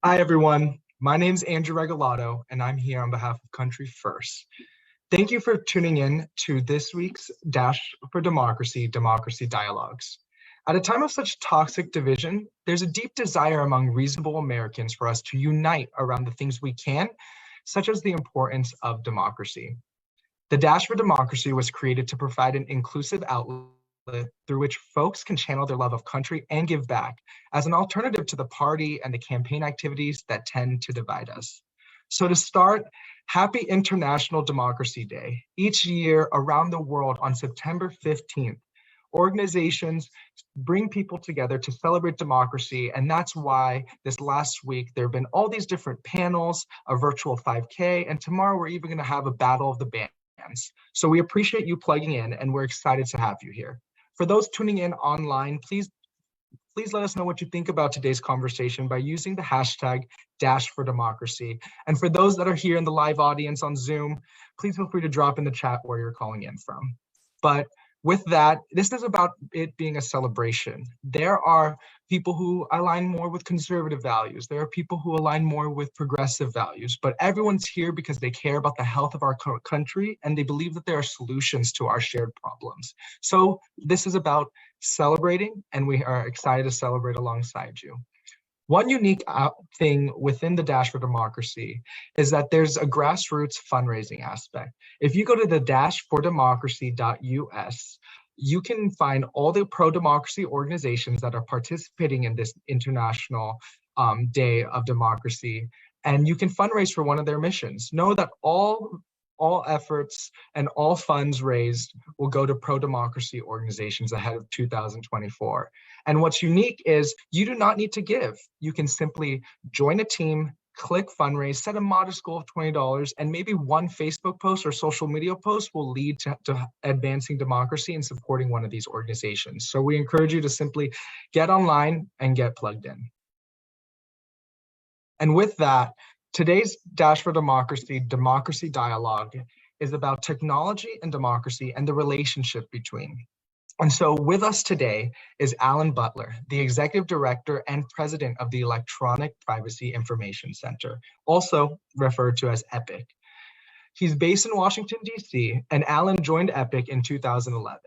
Hi, everyone. My name's Andrew Regalado, and I'm here on behalf of Country First. Thank you for tuning in to this week's Dash for Democracy, Democracy Dialogues. At a time of such toxic division, there's a deep desire among reasonable Americans for us to unite around the things we can, such as the importance of democracy. The Dash for Democracy was created to provide an inclusive outlet through which folks can channel their love of country and give back as an alternative to the party and the campaign activities that tend to divide us. So to start, happy International Democracy Day. Each year around the world on September 15th, organizations bring people together to celebrate democracy. And that's why this last week, there have been all these different panels, a virtual 5K, and tomorrow we're even gonna have a battle of the bands. So we appreciate you plugging in and we're excited to have you here. For those tuning in online, please let us know what you think about today's conversation by using the hashtag #DashForDemocracy. And for those that are here in the live audience on Zoom, please feel free to drop in the chat where you're calling in from. But with that, this is about it being a celebration. There are people who align more with conservative values. There are people who align more with progressive values, but everyone's here because they care about the health of our country and they believe that there are solutions to our shared problems. So this is about celebrating, and we are excited to celebrate alongside you. One unique thing within the Dash for Democracy is that there's a grassroots fundraising aspect. If you go to the dashfordemocracy.us, you can find all the pro-democracy organizations that are participating in this International Day of Democracy, and you can fundraise for one of their missions. Know that all efforts and all funds raised will go to pro-democracy organizations ahead of 2024. And what's unique is you do not need to give. You can simply join a team, click fundraise, set a modest goal of $20, and maybe one Facebook post or social media post will lead to advancing democracy and supporting one of these organizations. So we encourage you to simply get online and get plugged in. And with that, today's Dash for Democracy, Democracy Dialogue is about technology and democracy and the relationship between. And so with us today is Alan Butler, the Executive Director and President of the Electronic Privacy Information Center, also referred to as EPIC. He's based in Washington, D.C., and Alan joined EPIC in 2011.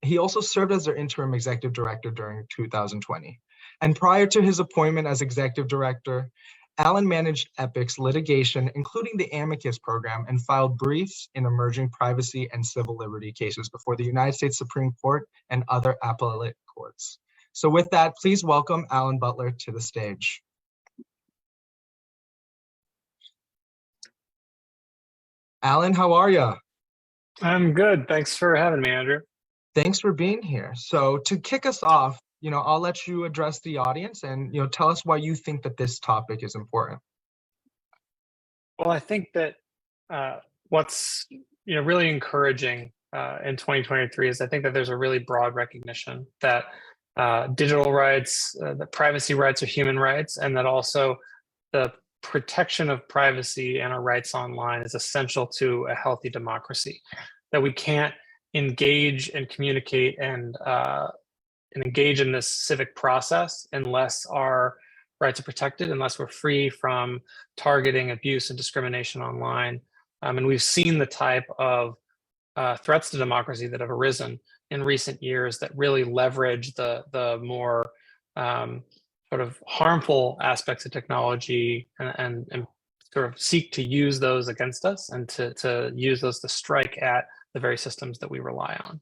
He also served as their interim executive director during 2020. And prior to his appointment as executive director, Alan managed EPIC's litigation, including the amicus program, and filed briefs in emerging privacy and civil liberty cases before the United States Supreme Court and other appellate courts. So with that, please welcome Alan Butler to the stage. Alan, how are you? I'm good. Thanks for having me, Andrew. Thanks for being here. So to kick us off, I'll let you address the audience and, tell us why you think that this topic is important. Well, I think that what's, really encouraging in 2023 is I think that there's a really broad recognition that digital rights, that privacy rights are human rights, and that also the protection of privacy and our rights online is essential to a healthy democracy, that we can't engage and communicate and engage in this civic process unless our rights are protected, unless we're free from targeting, abuse, and discrimination online. And we've seen the type of threats to democracy that have arisen in recent years that really leverage the more sort of harmful aspects of technology and sort of seek to use those against us and to use those to strike at the very systems that we rely on.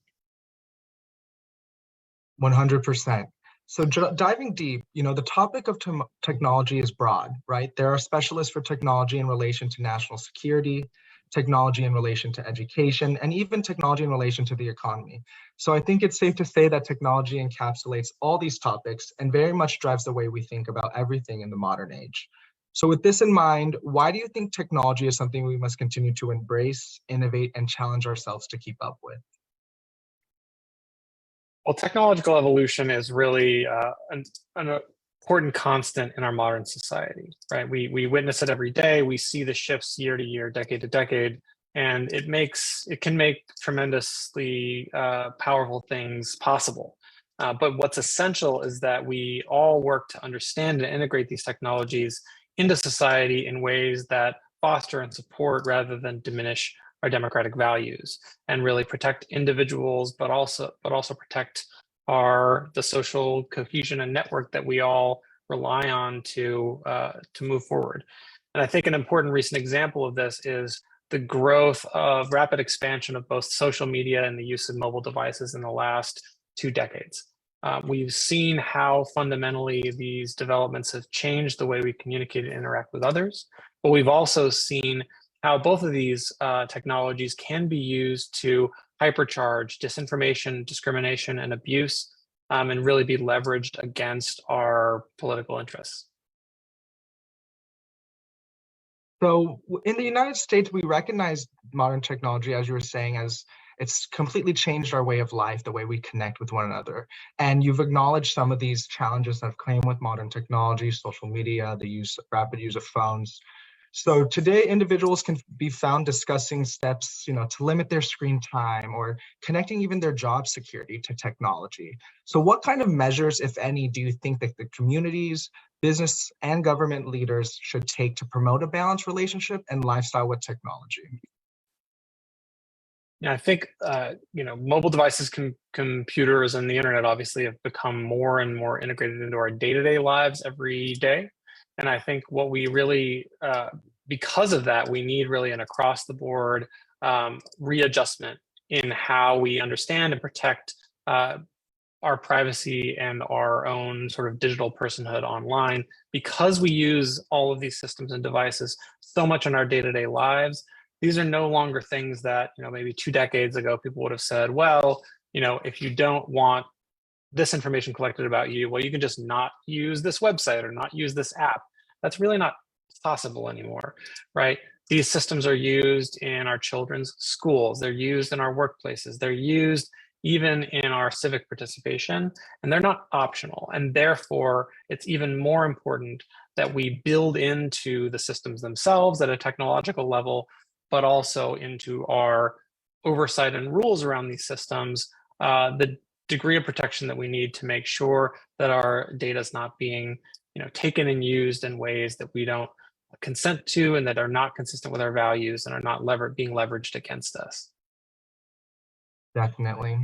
100%. So diving deep, the topic of technology is broad, right? There are specialists for technology in relation to national security, technology in relation to education, and even technology in relation to the economy. So I think it's safe to say that technology encapsulates all these topics and very much drives the way we think about everything in the modern age. So with this in mind, why do you think technology is something we must continue to embrace, innovate, and challenge ourselves to keep up with? Well, technological evolution is really an important constant in our modern society, right? We witness it every day. We see the shifts year to year, decade to decade, and it can make tremendously powerful things possible. But what's essential is that we all work to understand and integrate these technologies into society in ways that foster and support rather than diminish our democratic values, and really protect individuals, but also protect the social cohesion and network that we all rely on to move forward. And I think an important recent example of this is the growth of rapid expansion of both social media and the use of mobile devices in the last 2 decades. We've seen how fundamentally these developments have changed the way we communicate and interact with others, but we've also seen how both of these technologies can be used to hypercharge disinformation, discrimination, and abuse, and really be leveraged against our political interests. So in the United States, we recognize modern technology, as you were saying, as it's completely changed our way of life, the way we connect with one another. And you've acknowledged some of these challenges that have come with modern technology, social media, the rapid use of phones. So today, individuals can be found discussing steps, to limit their screen time or connecting even their job security to technology. So what kind of measures, if any, do you think that the communities, business, and government leaders should take to promote a balanced relationship and lifestyle with technology? Yeah, I think mobile devices, computers, and the internet obviously have become more and more integrated into our day-to-day lives every day. And I think what we really, because of that, we need really an across-the-board readjustment in how we understand and protect our privacy and our own sort of digital personhood online, because we use all of these systems and devices so much in our day-to-day lives. These are no longer things that, maybe 2 decades ago, people would have said, well, if you don't want this information collected about you, well, you can just not use this website or not use this app. That's really not possible anymore, right? These systems are used in our children's schools. They're used in our workplaces. They're used even in our civic participation, and they're not optional. And therefore, it's even more important that we build into the systems themselves at a technological level, but also into our oversight and rules around these systems, the degree of protection that we need to make sure that our data is not being taken and used in ways that we don't consent to and that are not consistent with our values and are not being leveraged against us. Definitely.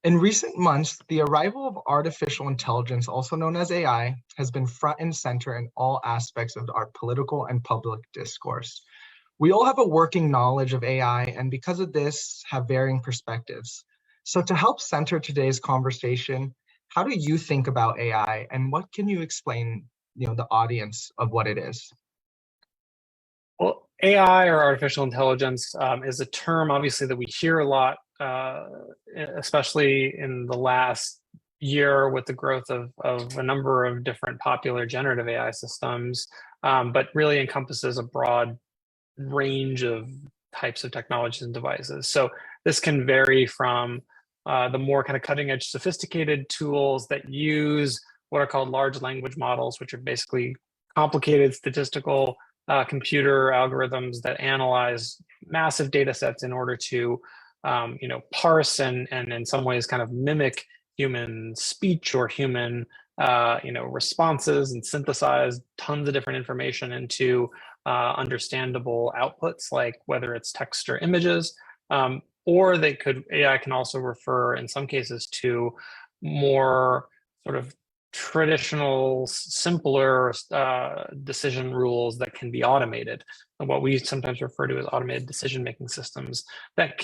In recent months, the arrival of artificial intelligence, also known as AI, has been front and center in all aspects of our political and public discourse. We all have a working knowledge of AI, and because of this, have varying perspectives. So to help center today's conversation, how do you think about AI, and what can you explain, the audience of what it is? Well, AI, or artificial intelligence, is a term obviously that we hear a lot, especially in the last year with the growth of a number of different popular generative AI systems, but really encompasses a broad range of types of technologies and devices. So this can vary from the more kind of cutting edge sophisticated tools that use what are called large language models, which are basically complicated statistical computer algorithms that analyze massive data sets in order to parse and in some ways kind of mimic human speech or human responses, and synthesize tons of different information into understandable outputs, like whether it's text or images, or AI can also refer in some cases to more sort of traditional, simpler decision rules that can be automated, and what we sometimes refer to as automated decision-making systems that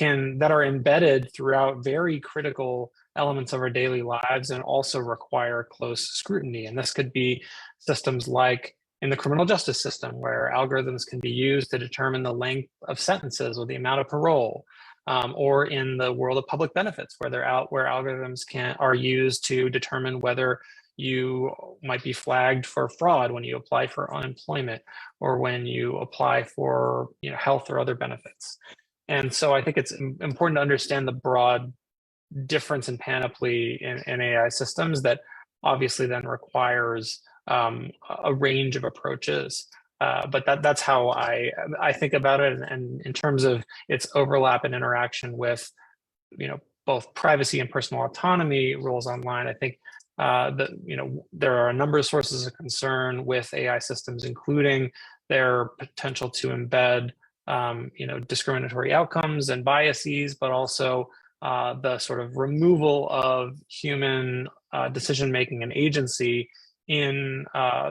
are embedded throughout very critical elements of our daily lives and also require close scrutiny. And this could be systems like in the criminal justice system, where algorithms can be used to determine the length of sentences or the amount of parole, or in the world of public benefits, where algorithms are used to determine whether you might be flagged for fraud when you apply for unemployment or when you apply for health or other benefits. And so I think it's important to understand the broad difference in panoply in AI systems that obviously then requires a range of approaches. But that's how I think about it. And in terms of its overlap and interaction with both privacy and personal autonomy rules online, I think there are a number of sources of concern with AI systems, including their potential to embed discriminatory outcomes and biases, but also the sort of removal of human decision making and agency in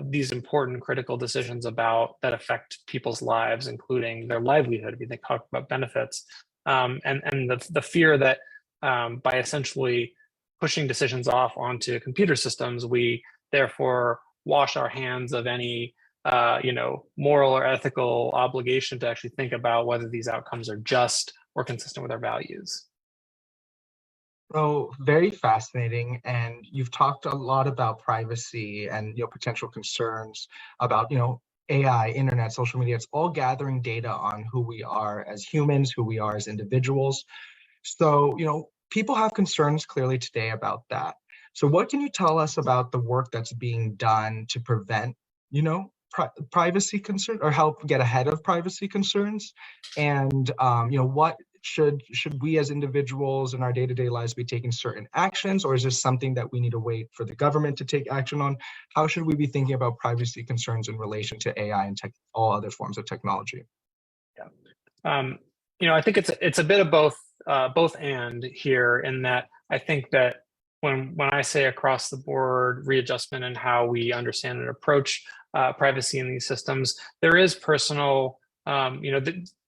these important critical decisions that affect people's lives, including their livelihood. If you talk about benefits, and the fear that by essentially pushing decisions off onto computer systems, we therefore wash our hands of any moral or ethical obligation to actually think about whether these outcomes are just or consistent with our values. So very fascinating, and you've talked a lot about privacy and potential concerns about AI, internet, social media. It's all gathering data on who we are as humans, who we are as individuals. So people have concerns clearly today about that. So what can you tell us about the work that's being done to prevent privacy concerns, or help get ahead of privacy concerns? And what should we as individuals in our day-to-day lives be taking certain actions, or is this something that we need to wait for the government to take action on? How should we be thinking about privacy concerns in relation to AI and all other forms of technology? I think it's a bit of both and here, in that I think that when I say across the board readjustment in how we understand and approach privacy in these systems, there is personal,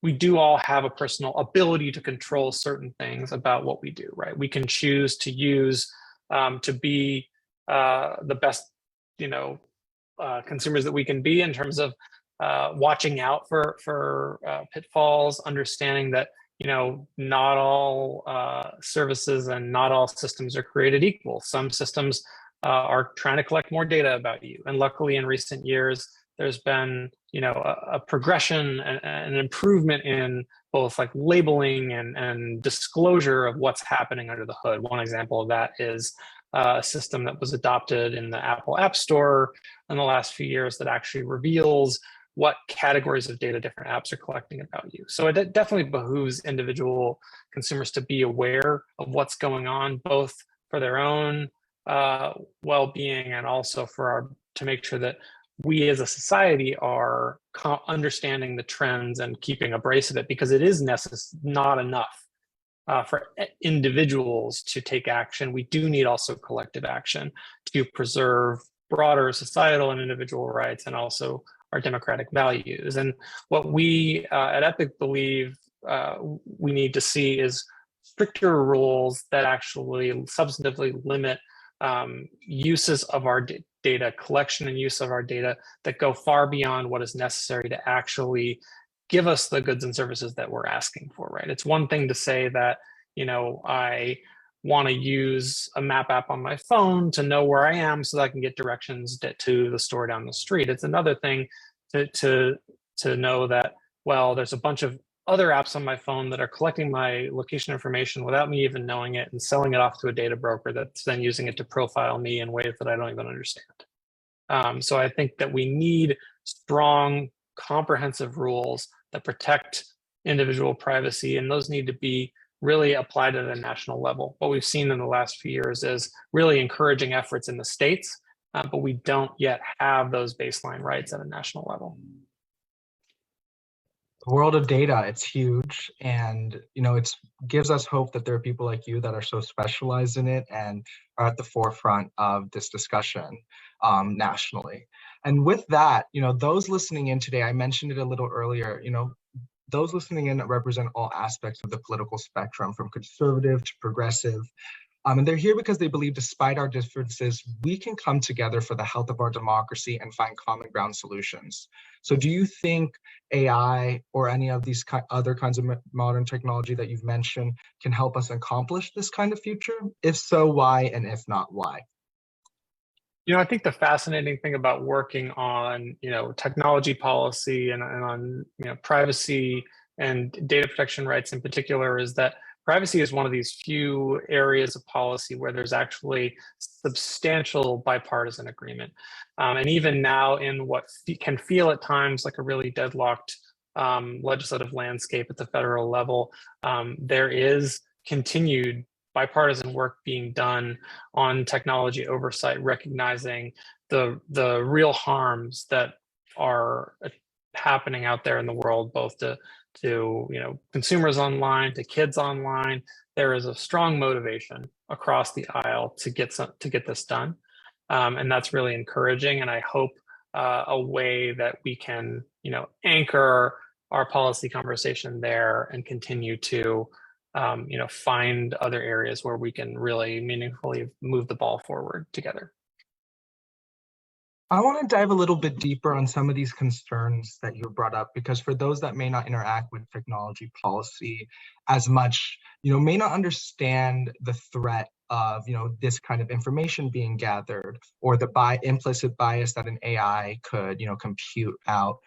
we do all have a personal ability to control certain things about what we do, right? We can choose to use to be the best, consumers that we can be in terms of watching out for pitfalls, understanding that not all services and not all systems are created equal. Some systems are trying to collect more data about you, and luckily in recent years there's been a progression and an improvement in both like labeling and disclosure of what's happening under the hood. One example of that is a system that was adopted in the Apple App Store in the last few years that actually reveals what categories of data different apps are collecting about you. So it definitely behooves individual consumers to be aware of what's going on, both for their own well-being and also to make sure that we as a society are understanding the trends and keeping abreast of it, because it is not enough for individuals to take action. We do need also collective action to preserve broader societal and individual rights, and also our democratic values. And what we at Epic believe we need to see is stricter rules that actually substantively limit uses of our data, collection and use of our data, that go far beyond what is necessary to actually give us the goods and services that we're asking for, right? It's one thing to say that, I want to use a map app on my phone to know where I am so that I can get directions to the store down the street. It's another thing to know that, well, there's a bunch of other apps on my phone that are collecting my location information without me even knowing it and selling it off to a data broker that's then using it to profile me in ways that I don't even understand. So I think that we need strong, comprehensive rules that protect individual privacy, and those need to be really applied at a national level. What we've seen in the last few years is really encouraging efforts in the states, but we don't yet have those baseline rights at a national level. The world of data, it's huge, and it gives us hope that there are people like you that are so specialized in it and are at the forefront of this discussion nationally. And with that, those listening in today, I mentioned it a little earlier, those listening in represent all aspects of the political spectrum, from conservative to progressive. And they're here because they believe, despite our differences, we can come together for the health of our democracy and find common ground solutions. So do you think AI or any of these other kinds of modern technology that you've mentioned can help us accomplish this kind of future? If so, why? And if not, why? I think the fascinating thing about working on, technology policy and on, privacy and data protection rights in particular is that privacy is one of these few areas of policy where there's actually substantial bipartisan agreement. And even now, in what can feel at times like a really deadlocked legislative landscape at the federal level, there is continued bipartisan work being done on technology oversight, recognizing the real harms that are happening out there in the world, both to consumers online, to kids online. There is a strong motivation across the aisle to get this done, and that's really encouraging. And I hope a way that we can anchor our policy conversation there and continue to find other areas where we can really meaningfully move the ball forward together. I want to dive a little bit deeper on some of these concerns that you brought up, because for those that may not interact with technology policy as much, may not understand the threat of, this kind of information being gathered, or the implicit bias that an AI could, compute out.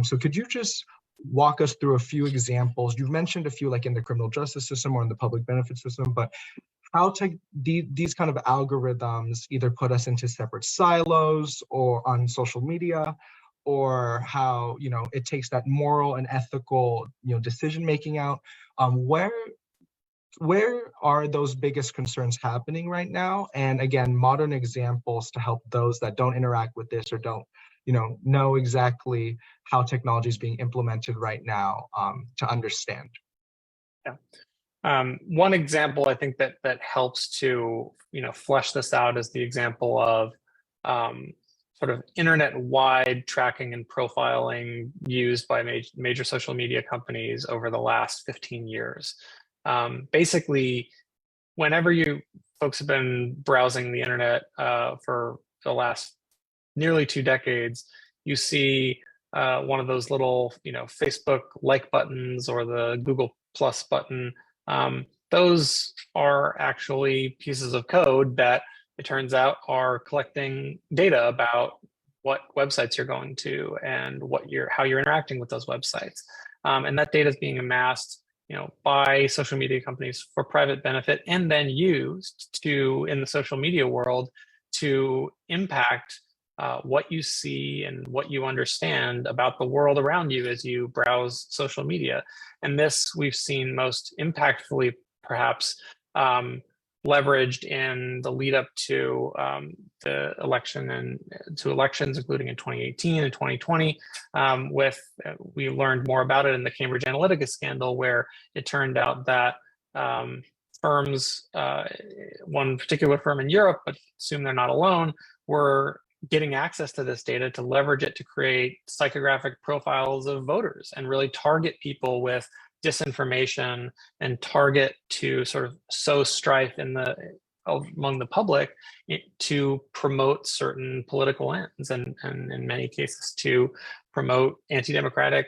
So could you just walk us through a few examples? You've mentioned a few, like in the criminal justice system or in the public benefit system, but how these kind of algorithms either put us into separate silos or on social media, or how it takes that moral and ethical decision making out. Where are those biggest concerns happening right now? And again, modern examples to help those that don't interact with this or don't know exactly how technology is being implemented right now, to understand. Yeah. One example I think that helps to flesh this out is the example of sort of internet-wide tracking and profiling used by major social media companies over the last 15 years. Basically, whenever you folks have been browsing the internet for the last nearly 2 decades, you see one of those little Facebook like buttons or the Google Plus button. Those are actually pieces of code that it turns out are collecting data about what websites you're going to and how you're interacting with those websites. And that data is being amassed by social media companies for private benefit, and then used in the social media world to impact what you see and what you understand about the world around you as you browse social media. And this we've seen most impactfully, perhaps, leveraged in the lead up to the election and to elections, including in 2018 and 2020. We learned more about it in the Cambridge Analytica scandal, where it turned out that firms, one particular firm in Europe, but assume they're not alone, were getting access to this data to leverage it to create psychographic profiles of voters and really target people with disinformation and target to sort of sow strife among the public to promote certain political ends, and in many cases to promote anti-democratic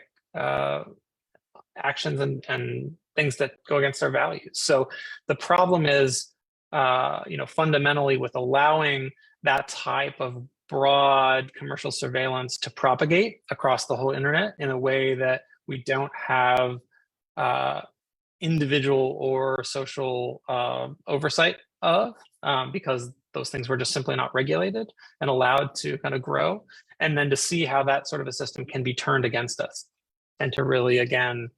actions and things that go against our values. So the problem is, fundamentally, with allowing that type of broad commercial surveillance to propagate across the whole internet in a way that we don't have individual or social oversight of, because those things were just simply not regulated and allowed to kind of grow, and then to see how that sort of a system can be turned against us, and to really, again,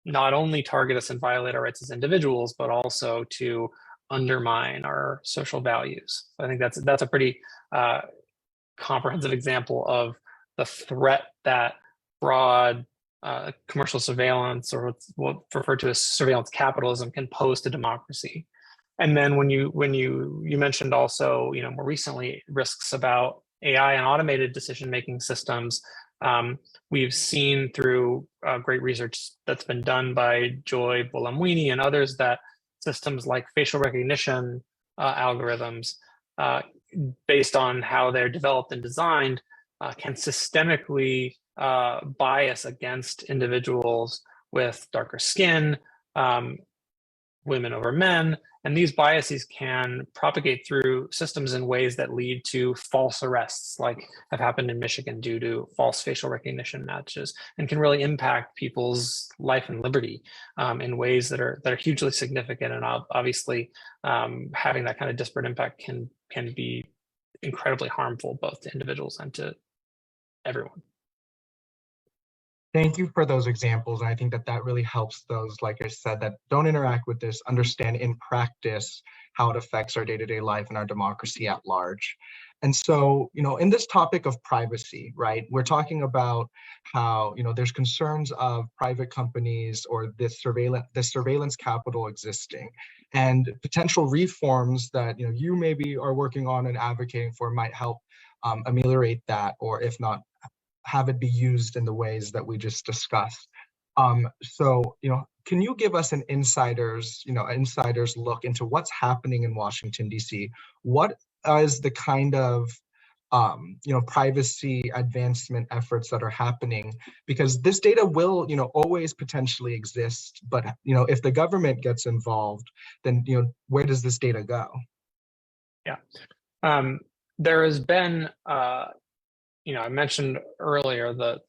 not only target us and violate our rights as individuals, but also to undermine our social values. So I think that's a pretty comprehensive example of the threat that broad commercial surveillance, or what's referred to as surveillance capitalism, can pose to democracy. And then when you mentioned also, more recently, risks about AI and automated decision-making systems, we've seen through great research that's been done by Joy Buolamwini and others that systems like facial recognition algorithms, based on how they're developed and designed, can systemically bias against individuals with darker skin, women over men, and these biases can propagate through systems in ways that lead to false arrests, like have happened in Michigan due to false facial recognition matches, and can really impact people's life and liberty in ways that are hugely significant. And obviously, having that kind of disparate impact can be incredibly harmful, both to individuals and to everyone. Thank you for those examples. And I think that that really helps those, like I said, that don't interact with this, understand in practice how it affects our day-to-day life and our democracy at large. And so, in this topic of privacy, right, we're talking about how, there's concerns of private companies or this surveillance capital existing, and potential reforms that, you maybe are working on and advocating for might help ameliorate that, or if not, have it be used in the ways that we just discussed. So, can you give us an insider's look into what's happening in Washington, D.C.? What is the kind of, privacy advancement efforts that are happening? Because this data will, always potentially exist, but, if the government gets involved, then, where does this data go? Yeah. There has been, I mentioned earlier the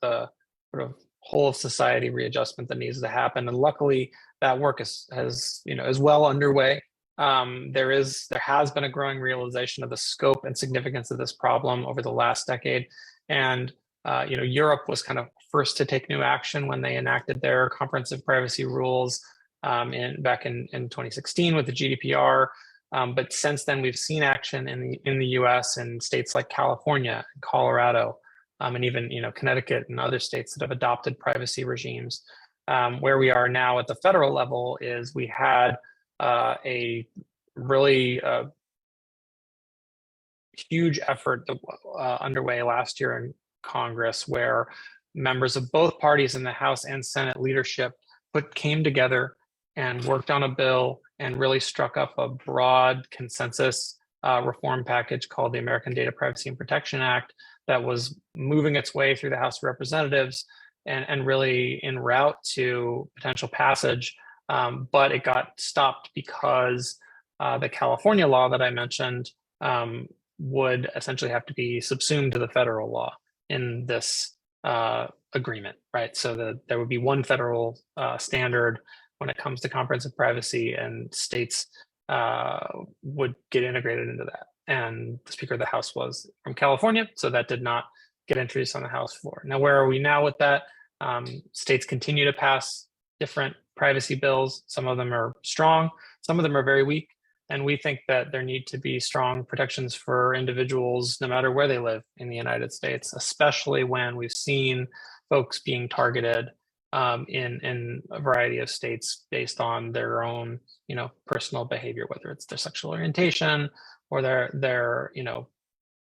sort of whole of society readjustment that needs to happen, and luckily that work is well underway. There has been a growing realization of the scope and significance of this problem over the last decade, and Europe was kind of first to take new action when they enacted their comprehensive privacy rules back in 2016 with the GDPR. But since then, we've seen action in the U.S. in states like California, Colorado, and even Connecticut and other states that have adopted privacy regimes. Where we are now at the federal level is we had a really huge effort underway last year in Congress, where members of both parties in the House and Senate leadership came together and worked on a bill and really struck up a broad consensus reform package called the American Data Privacy and Protection Act that was moving its way through the House of Representatives and really en route to potential passage. But it got stopped because the California law that I mentioned would essentially have to be subsumed to the federal law in this agreement, right? So there would be one federal standard when it comes to comprehensive privacy, and states would get integrated into that. And the Speaker of the House was from California, so that did not get introduced on the House floor. Now, where are we now with that? States continue to pass different privacy bills. Some of them are strong, some of them are very weak. And we think that there need to be strong protections for individuals no matter where they live in the United States, especially when we've seen folks being targeted in a variety of states based on their own, personal behavior, whether it's their sexual orientation or their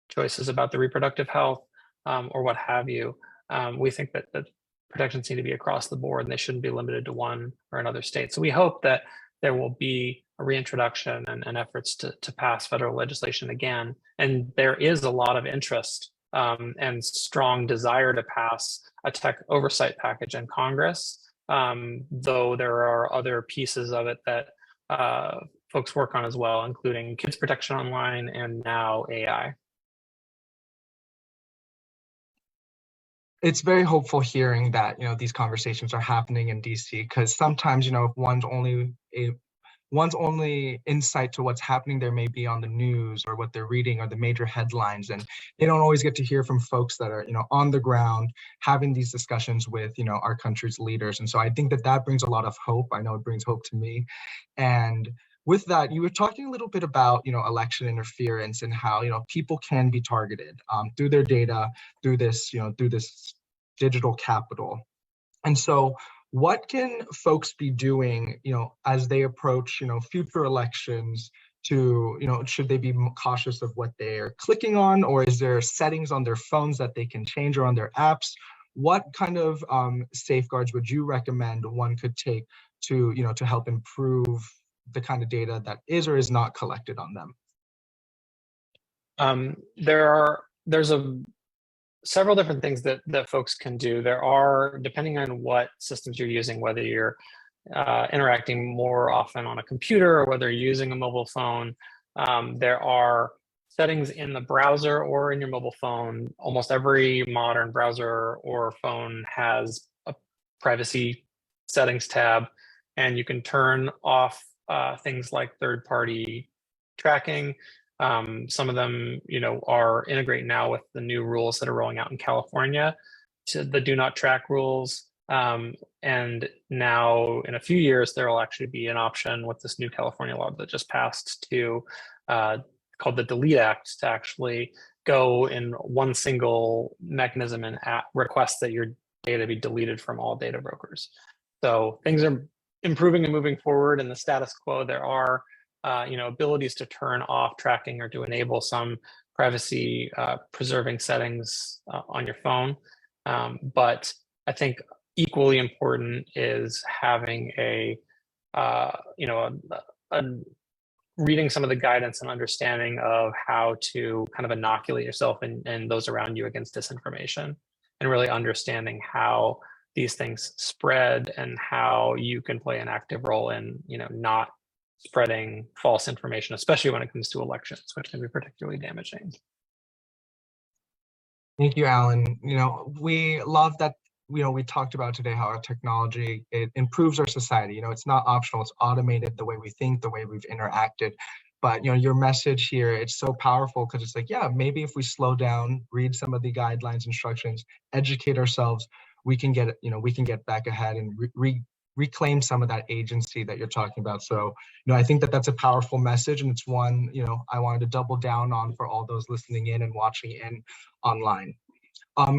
choices about their reproductive health or what have you. We think that protections need to be across the board, and they shouldn't be limited to one or another state. So we hope that there will be a reintroduction and efforts to pass federal legislation again. And there is a lot of interest and strong desire to pass a tech oversight package in Congress, though there are other pieces of it that folks work on as well, including kids protection online and now AI. It's very hopeful hearing that these conversations are happening in DC, because sometimes if one's only insight to what's happening there may be on the news or what they're reading or the major headlines, and they don't always get to hear from folks that are on the ground having these discussions with our country's leaders. And so I think that brings a lot of hope. I know it brings hope to me. And with that, you were talking a little bit about election interference and how people can be targeted through their data, through this digital capital. And so what can folks be doing as they approach future elections to should they be cautious of what they're clicking on, or is there settings on their phones that they can change or on their apps? What kind of safeguards would you recommend one could take to to help improve the kind of data that is or is not collected on them? There's several different things that folks can do. There are, depending on what systems you're using, whether you're interacting more often on a computer or whether you're using a mobile phone, there are settings in the browser or in your mobile phone. Almost every modern browser or phone has a privacy settings tab, and you can turn off things like third-party tracking. Some of them, are integrating now with the new rules that are rolling out in California, to the do not track rules. And now in a few years, there will actually be an option with this new California law that just passed to called the Delete Act to actually go in one single mechanism and request that your data be deleted from all data brokers. So things are improving and moving forward in the status quo. There are abilities to turn off tracking or to enable some privacy preserving settings on your phone. But I think equally important is having reading some of the guidance and understanding of how to kind of inoculate yourself and those around you against disinformation, and really understanding how these things spread and how you can play an active role in, not spreading false information, especially when it comes to elections, which can be particularly damaging. Thank you, Alan. We love that, we talked about today how our technology, it improves our society. It's not optional, it's automated the way we think, the way we've interacted. But, your message here, it's so powerful because it's like, yeah, maybe if we slow down, read some of the guidelines, instructions, educate ourselves, we can get, we can get back ahead and reclaim some of that agency that you're talking about. So, I think that that's a powerful message, and it's one, I wanted to double down on for all those listening in and watching in online.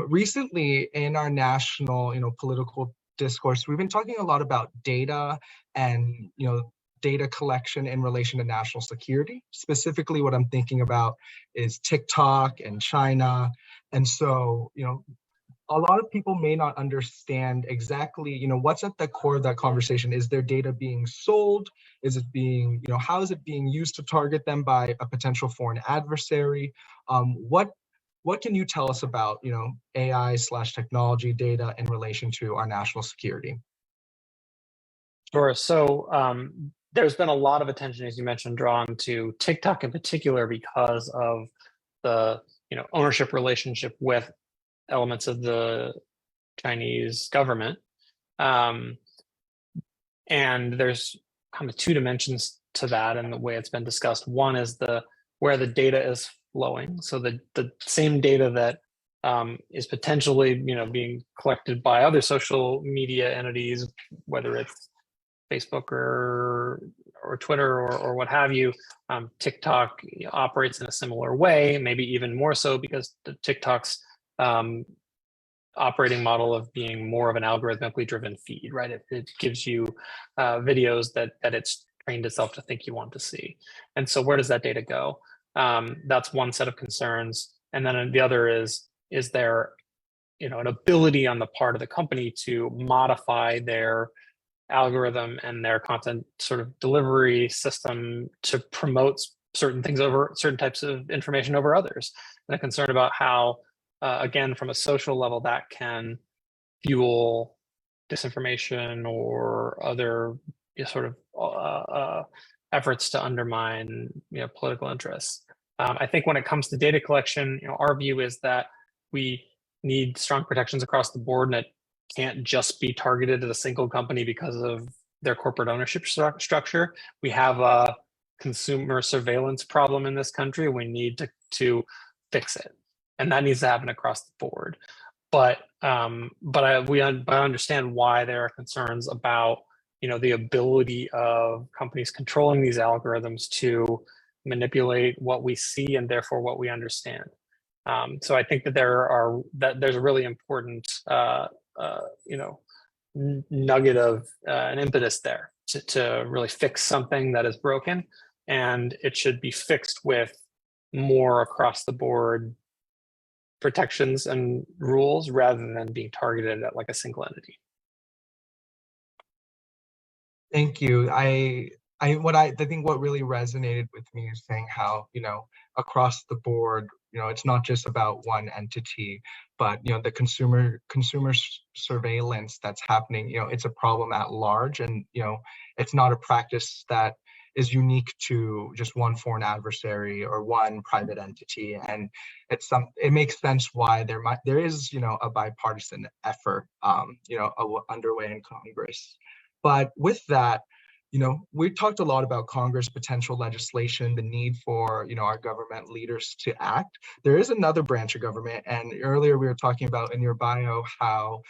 Recently in our national, political discourse, we've been talking a lot about data and, data collection in relation to national security. Specifically, what I'm thinking about is TikTok and China. And so, a lot of people may not understand exactly, what's at the core of that conversation. Is their data being sold? Is it being, how is it being used to target them by a potential foreign adversary? What can you tell us about, AI/technology data in relation to our national security? Sure. So there's been a lot of attention, as you mentioned, drawn to TikTok in particular because of the ownership relationship with elements of the Chinese government. And there's kind of two dimensions to that and the way it's been discussed. One is where the data is flowing. So the same data that is potentially being collected by other social media entities, whether it's Facebook or Twitter or what have you. TikTok operates in a similar way, maybe even more so because the TikTok's operating model of being more of an algorithmically driven feed, right? It gives you videos that it's trained itself to think you want to see. And so where does that data go? That's one set of concerns. And then the other is there an ability on the part of the company to modify their algorithm and their content sort of delivery system to promote certain things over certain types of information over others, and a concern about how again from a social level that can fuel disinformation or other sort of efforts to undermine political interests. I think when it comes to data collection, our view is that we need strong protections across the board, and it can't just be targeted at a single company because of their corporate ownership structure. We have a consumer surveillance problem in this country. We need to fix it, and that needs to happen across the board. But I understand why there are concerns about the ability of companies controlling these algorithms to manipulate what we see and therefore what we understand. So I think that there's a really important nugget of an impetus there to really fix something that is broken, and it should be fixed with more across the board protections and rules rather than being targeted at like a single entity. Thank you. I think what really resonated with me is saying how, across the board, it's not just about one entity, but, the consumer surveillance that's happening, it's a problem at large, and, it's not a practice that is unique to just one foreign adversary or one private entity. And it makes sense why there is, a bipartisan effort, underway in Congress. But with that, We talked a lot about Congress potential legislation, the need for, our government leaders to act. There is another branch of government, and earlier we were talking about in your bio how,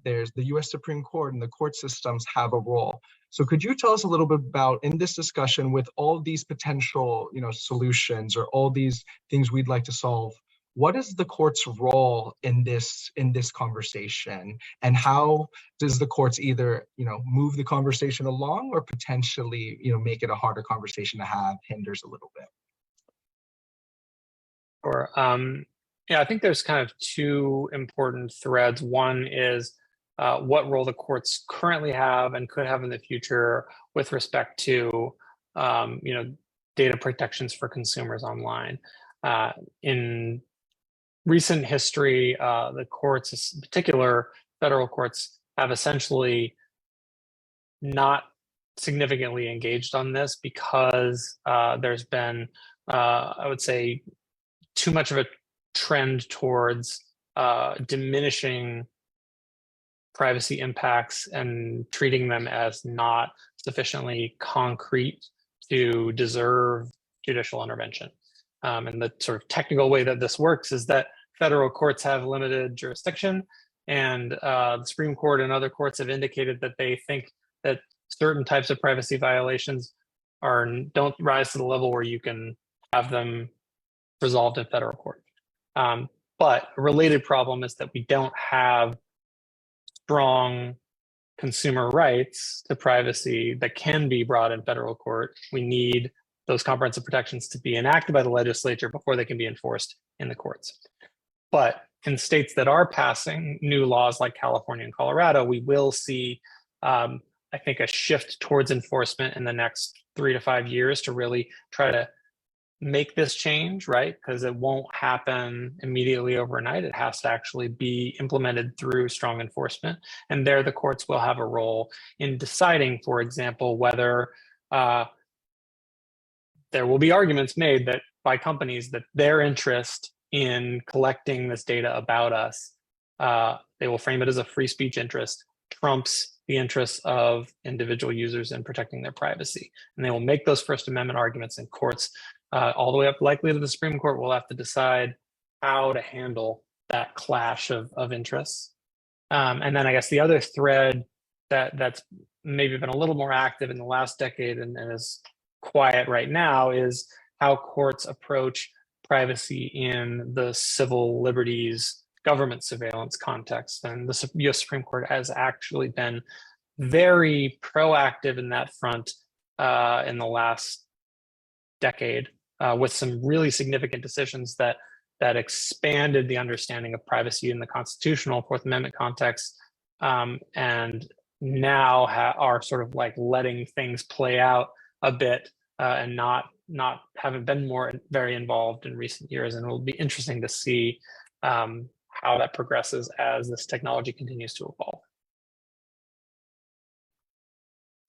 there's the U.S. Supreme Court and the court systems have a role. So could you tell us a little bit about, in this discussion, with all these potential, solutions or all these things we'd like to solve, what is the court's role in this conversation, and how does the courts either move the conversation along or potentially make it a harder conversation to have, hinders a little bit? Or yeah, I think there's kind of two important threads. One is what role the courts currently have and could have in the future with respect to data protections for consumers online. In recent history, the courts, in particular federal courts, have essentially not significantly engaged on this because there's been, I would say, too much of a trend towards diminishing privacy impacts and treating them as not sufficiently concrete to deserve judicial intervention. And the sort of technical way that this works is that federal courts have limited jurisdiction, and the Supreme Court and other courts have indicated that they think that certain types of privacy violations don't rise to the level where you can have them resolved in federal court. But a related problem is that we don't have strong consumer rights to privacy that can be brought in federal court. We need those comprehensive protections to be enacted by the legislature before they can be enforced in the courts. But in states that are passing new laws like California and Colorado, we will see, I think, a shift towards enforcement in the next 3 to 5 years to really try to make this change, right? Because it won't happen immediately overnight. It has to actually be implemented through strong enforcement. And there the courts will have a role in deciding, for example, whether there will be arguments made that by companies that their interest in collecting this data about us, they will frame it as a free speech interest, trumps the interests of individual users in protecting their privacy. And they will make those First Amendment arguments in courts all the way up likely to the Supreme Court. Will have to decide how to handle that clash of interests. And then I guess the other thread that's maybe been a little more active in the last decade and is quiet right now is how courts approach privacy in the civil liberties government surveillance context. And the US Supreme Court has actually been very proactive in that front in the last decade with some really significant decisions that expanded the understanding of privacy in the constitutional Fourth Amendment context, and now are sort of like letting things play out a bit and not haven't been very involved in recent years. And it will be interesting to see how that progresses as this technology continues to evolve.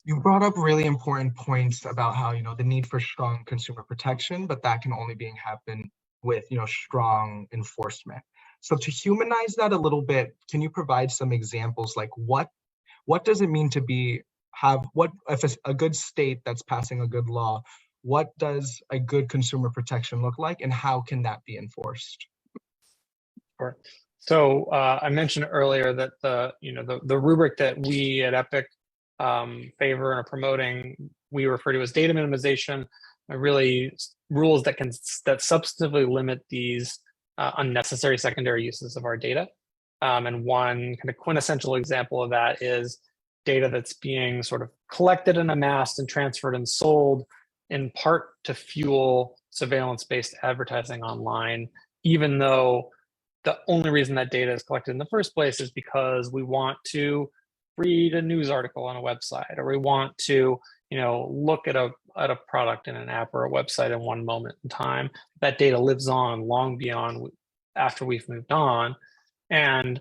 You brought up really important points about how, the need for strong consumer protection, but that can only happen with, strong enforcement. So to humanize that a little bit, can you provide some examples? Like what does it mean to if a good state that's passing a good law, what does a good consumer protection look like, and how can that be enforced? Sure. So I mentioned earlier that the rubric that we at Epic favor and are promoting, we refer to as data minimization, really rules that substantively limit these unnecessary secondary uses of our data. And one kind of quintessential example of that is data that's being sort of collected and amassed and transferred and sold in part to fuel surveillance-based advertising online, even though the only reason that data is collected in the first place is because we want to read a news article on a website, or we want to, look at a product in an app or a website in one moment in time. That data lives on long beyond after we've moved on. And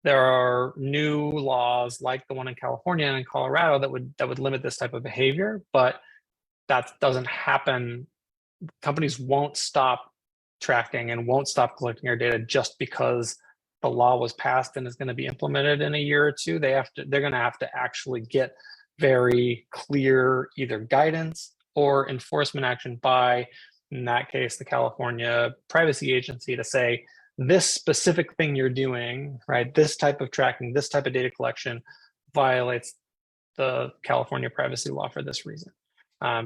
there are new laws like the one in California and in Colorado that would limit this type of behavior, but that doesn't happen. Companies won't stop tracking and won't stop collecting our data just because the law was passed and is going to be implemented in a year or two. They're going to have to actually get very clear either guidance or enforcement action by, in that case, the California Privacy Agency, to say, this specific thing you're doing, right, this type of tracking, this type of data collection violates the California privacy law for this reason.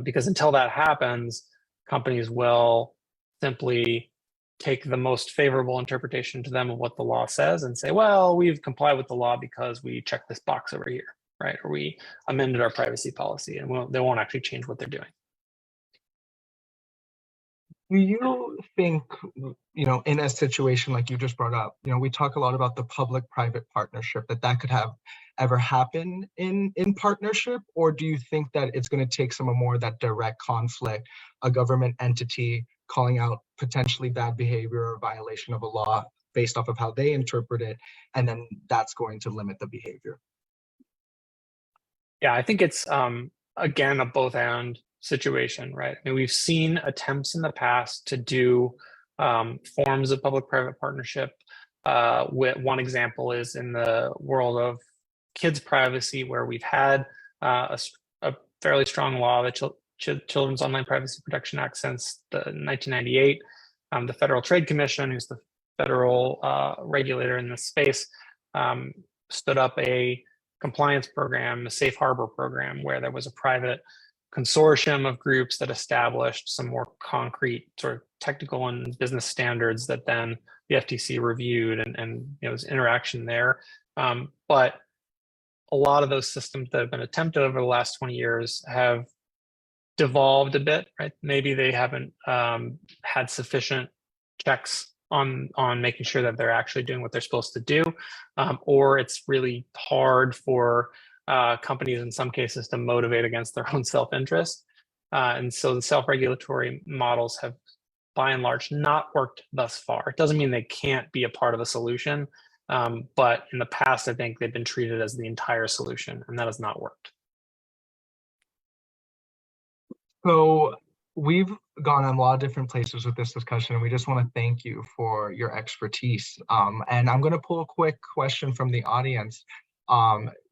Because until that happens, companies will simply take the most favorable interpretation to them of what the law says and say, well, we've complied with the law because we checked this box over here, right? Or we amended our privacy policy, and they won't actually change what they're doing. Do you think, in a situation like you just brought up, we talk a lot about the public-private partnership, that could have ever happen in partnership, or do you think that it's going to take some more of that direct conflict, a government entity calling out potentially bad behavior or violation of a law based off of how they interpret it, and then that's going to limit the behavior? Yeah, I think it's, again, a both and situation, right? I mean, we've seen attempts in the past to do forms of public-private partnership. One example is in the world of kids' privacy, where we've had a fairly strong law, the Children's Online Privacy Protection Act, since 1998. The Federal Trade Commission, who's the federal regulator in this space, stood up a compliance program, a safe harbor program, where there was a private consortium of groups that established some more concrete sort of technical and business standards that then the FTC reviewed, and there's interaction there. But a lot of those systems that have been attempted over the last 20 years have devolved a bit, right? Maybe they haven't had sufficient checks on making sure that they're actually doing what they're supposed to do, or it's really hard for companies in some cases to motivate against their own self-interest. And so the self-regulatory models have, by and large, not worked thus far. It doesn't mean they can't be a part of a solution, but in the past, I think they've been treated as the entire solution, and that has not worked. So we've gone on a lot of different places with this discussion, and we just want to thank you for your expertise. And I'm going to pull a quick question from the audience.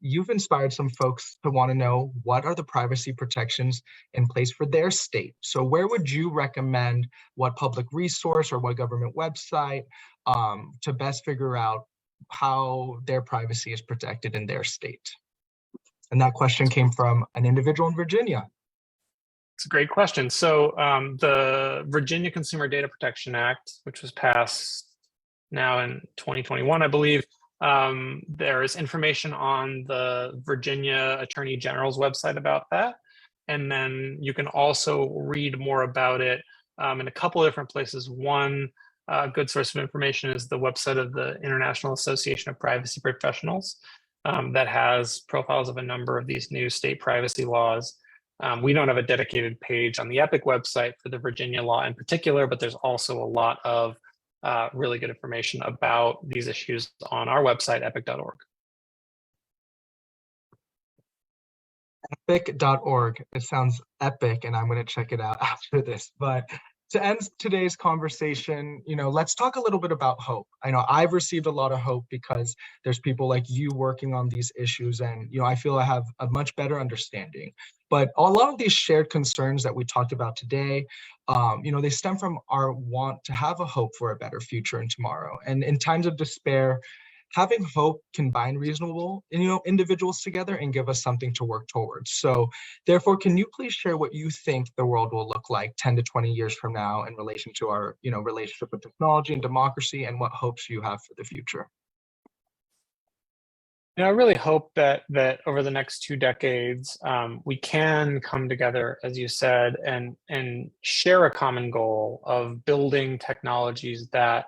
You've inspired some folks to want to know, what are the privacy protections in place for their state? So where would you recommend, what public resource or what government website, to best figure out how their privacy is protected in their state? And that question came from an individual in Virginia. It's a great question. So the Virginia Consumer Data Protection Act, which was passed now in 2021, I believe, there is information on the Virginia Attorney General's website about that. And then you can also read more about it in a couple of different places. One good source of information is the website of the International Association of Privacy Professionals, that has profiles of a number of these new state privacy laws. We don't have a dedicated page on the EPIC website for the Virginia law in particular, but there's also a lot of really good information about these issues on our website, epic.org. Epic.org. It sounds epic, and I'm going to check it out after this. But to end today's conversation, let's talk a little bit about hope. I know I've received a lot of hope because there's people like you working on these issues, and I feel I have a much better understanding. But a lot of these shared concerns that we talked about today, they stem from our want to have a hope for a better future and tomorrow. And in times of despair, having hope can bind reasonable, individuals together and give us something to work towards. So therefore, can you please share what you think the world will look like 10 to 20 years from now in relation to our, relationship with technology and democracy, and what hopes you have for the future? I really hope that over the next 2 decades, we can come together, as you said, and share a common goal of building technologies that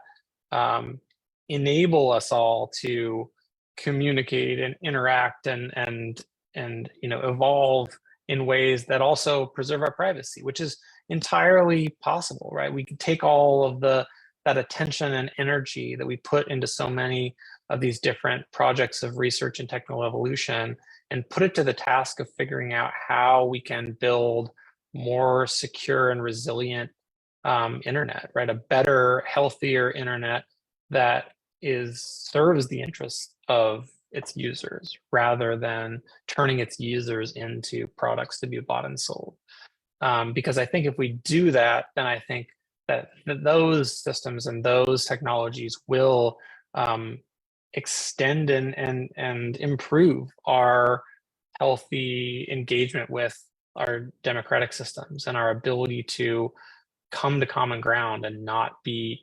enable us all to communicate and interact and evolve in ways that also preserve our privacy, which is entirely possible, right? We can take all of that attention and energy that we put into so many of these different projects of research and technical evolution and put it to the task of figuring out how we can build more secure and resilient internet, right? A better, healthier internet that serves the interests of its users rather than turning its users into products to be bought and sold. Because I think if we do that, then I think that those systems and those technologies will extend and improve our healthy engagement with our democratic systems and our ability to come to common ground and not be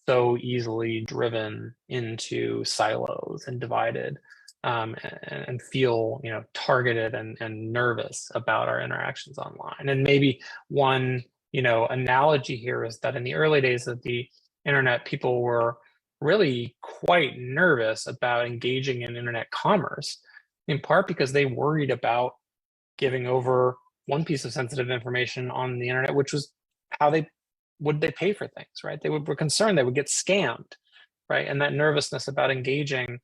so easily driven into silos and divided, and feel, you know, targeted and nervous about our interactions online. And maybe one, you know, analogy here is that in the early days of the internet, people were really quite nervous about engaging in internet commerce, in part because they worried about giving over one piece of sensitive information on the internet, which was how they pay for things, right? They were concerned they would get scammed, right? And that nervousness about engaging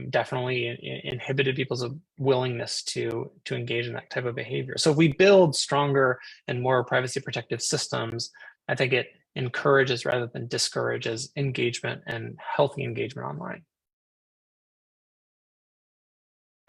definitely inhibited people's willingness to engage in that type of behavior. So if we build stronger and more privacy protective systems, I think it encourages rather than discourages engagement and healthy engagement online.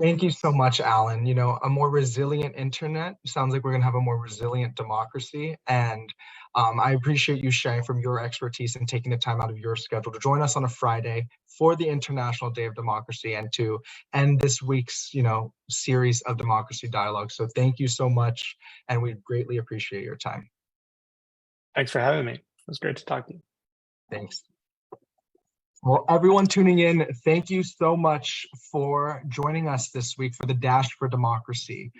Thank you so much, Alan. You know, a more resilient internet sounds like we're going to have a more resilient democracy. And I appreciate you sharing from your expertise and taking the time out of your schedule to join us on a Friday for the International Day of Democracy and to end this week's, you know, series of democracy dialogue. So thank you so much, and we greatly appreciate your time. Thanks for having me. It was great to talk to you. Thanks. Well, everyone tuning in, thank you so much for joining us this week for the Dash for Democracy.